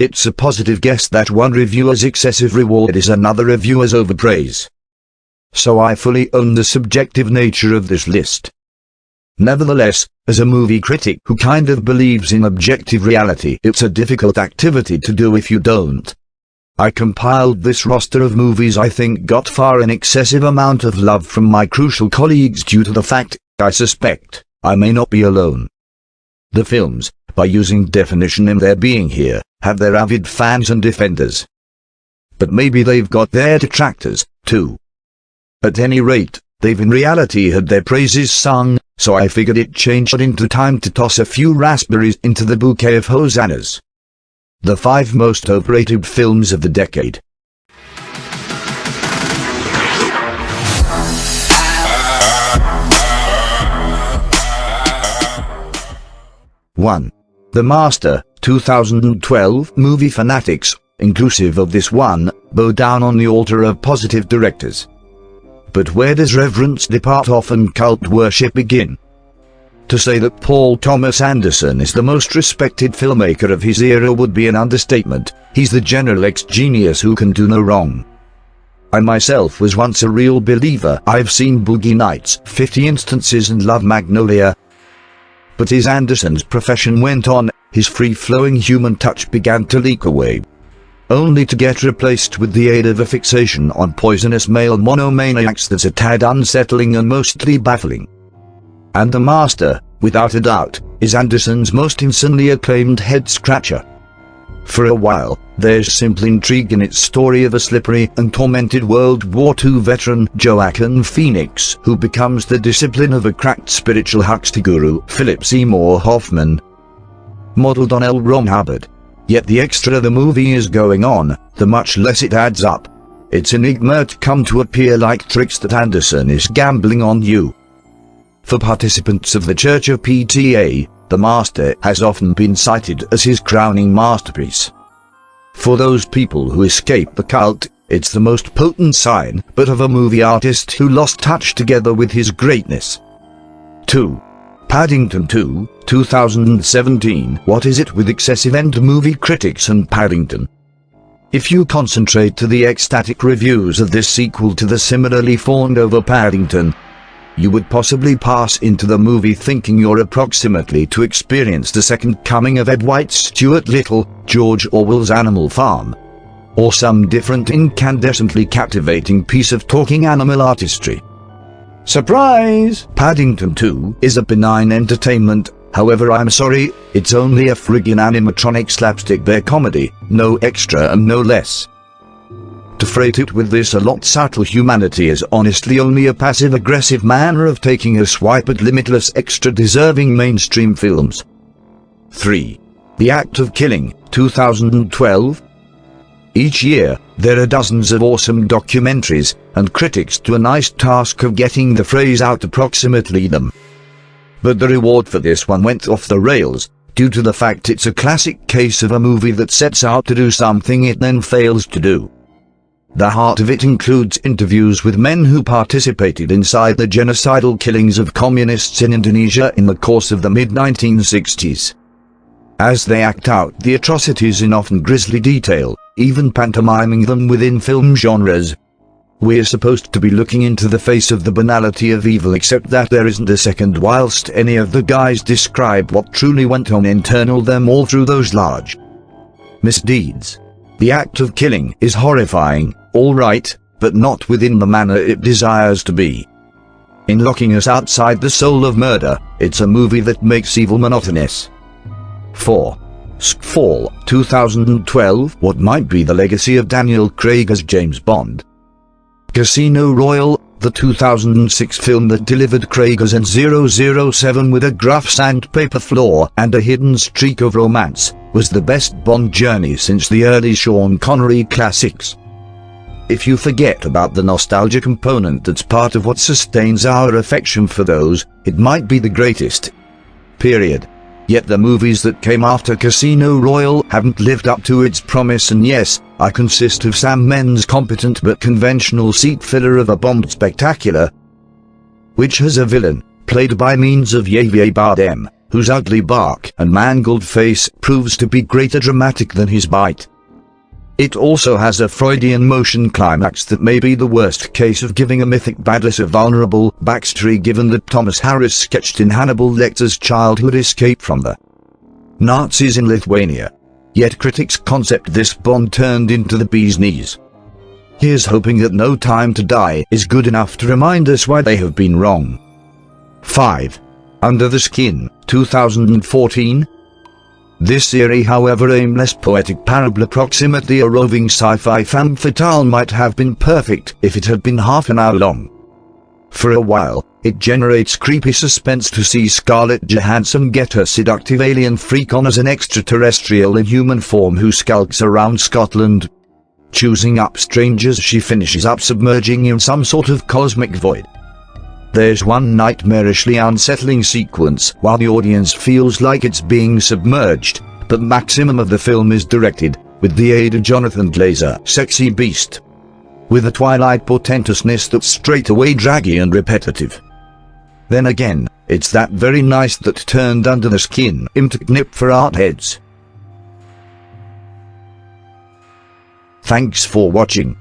It's a positive guess that one reviewer's excessive reward is another reviewer's overpraise. So I fully own the subjective nature of this list. Nevertheless, as a movie critic who kind of believes in objective reality, it's a difficult activity to do if you don't. I compiled this roster of movies I think got far in excessive amount of love from my crucial colleagues due to the fact, I suspect, I may not be alone. The films, by using definition in their being here, have their avid fans and defenders. But maybe they've got their detractors, too. At any rate, they've in reality had their praises sung, so I figured it changed into time to toss a few raspberries into the bouquet of hosannas. The 5 most overrated films of the decade. One. The Master, 2012. Movie fanatics, inclusive of this one, bow down on the altar of positive directors. But where does reverence depart off and cult worship begin? To say that Paul Thomas Anderson is the most respected filmmaker of his era would be an understatement. He's the general ex-genius who can do no wrong. I myself was once a real believer. I've seen Boogie Nights, 50 Instances and Love Magnolia. But as Anderson's profession went on, his free-flowing human touch began to leak away, only to get replaced with the aid of a fixation on poisonous male monomaniacs that's a tad unsettling and mostly baffling. And The Master, without a doubt, is Anderson's most insanely acclaimed head-scratcher. For a while, there's simple intrigue in its story of a slippery and tormented World War II veteran, Joaquin Phoenix, who becomes the discipline of a cracked spiritual huckster guru, Philip Seymour Hoffman, modeled on L. Ron Hubbard. Yet the extra the movie is going on, the much less it adds up. Its enigma come to appear like tricks that Anderson is gambling on you. For participants of the Church of PTA, The Master has often been cited as his crowning masterpiece. For those people who escape the cult, it's the most potent sign, but of a movie artist who lost touch together with his greatness. 2. Paddington 2, 2017. What is it with excessive end movie critics and Paddington? If you concentrate to the ecstatic reviews of this sequel to the similarly fawned over Paddington, you would possibly pass into the movie thinking you're approximately to experience the second coming of Ed White's Stuart Little, George Orwell's Animal Farm, or some different incandescently captivating piece of talking animal artistry. Surprise! Paddington 2 is a benign entertainment, however I'm sorry, it's only a friggin' animatronic slapstick bear comedy, no extra and no less. To freight it with this a lot subtle humanity is honestly only a passive-aggressive manner of taking a swipe at limitless extra-deserving mainstream films. 3. The Act of Killing, 2012. Each year, there are dozens of awesome documentaries, and critics do a nice task of getting the phrase out approximately them. But the reward for this one went off the rails, due to the fact it's a classic case of a movie that sets out to do something it then fails to do. The heart of it includes interviews with men who participated inside the genocidal killings of communists in Indonesia in the course of the mid-1960s. As they act out the atrocities in often grisly detail, even pantomiming them within film genres. We're supposed to be looking into the face of the banality of evil, except that there isn't a second whilst any of the guys describe what truly went on internal them all through those large misdeeds. The Act of Killing is horrifying, all right, but not within the manner it desires to be. In locking us outside the soul of murder, it's a movie that makes evil monotonous. 4. Skyfall, 2012. What might be the legacy of Daniel Craig as James Bond? Casino Royale, the 2006 film that delivered Craig as N007 with a gruff sandpaper floor and a hidden streak of romance, was the best Bond journey since the early Sean Connery classics. If you forget about the nostalgia component that's part of what sustains our affection for those, it might be the greatest. Period. Yet the movies that came after Casino Royale haven't lived up to its promise, and yes, I consist of Sam Mendes' competent but conventional seat filler of a Bond spectacular, which has a villain, played by means of Javier Bardem, whose ugly bark and mangled face proves to be greater dramatic than his bite. It also has a Freudian motion climax that may be the worst case of giving a mythic badass a vulnerable backstory, given that Thomas Harris sketched in Hannibal Lecter's childhood escape from the Nazis in Lithuania. Yet critics concept this Bond turned into the bee's knees. Here's hoping that No Time to Die is good enough to remind us why they have been wrong. 5. Under the Skin, 2014. This eerie, however aimless poetic parable approximately a roving sci-fi femme fatale might have been perfect if it had been half an hour long. For a while, it generates creepy suspense to see Scarlett Johansson get her seductive alien freak on as an extraterrestrial in human form who skulks around Scotland, choosing up strangers she finishes up submerging in some sort of cosmic void. There's one nightmarishly unsettling sequence while the audience feels like it's being submerged, but maximum of the film is directed, with the aid of Jonathan Glazer, sexy beast, with a Twilight portentousness that's straight away draggy and repetitive. Then again, it's that very nice that turned Under the Skin into knip for art heads. Thanks for watching.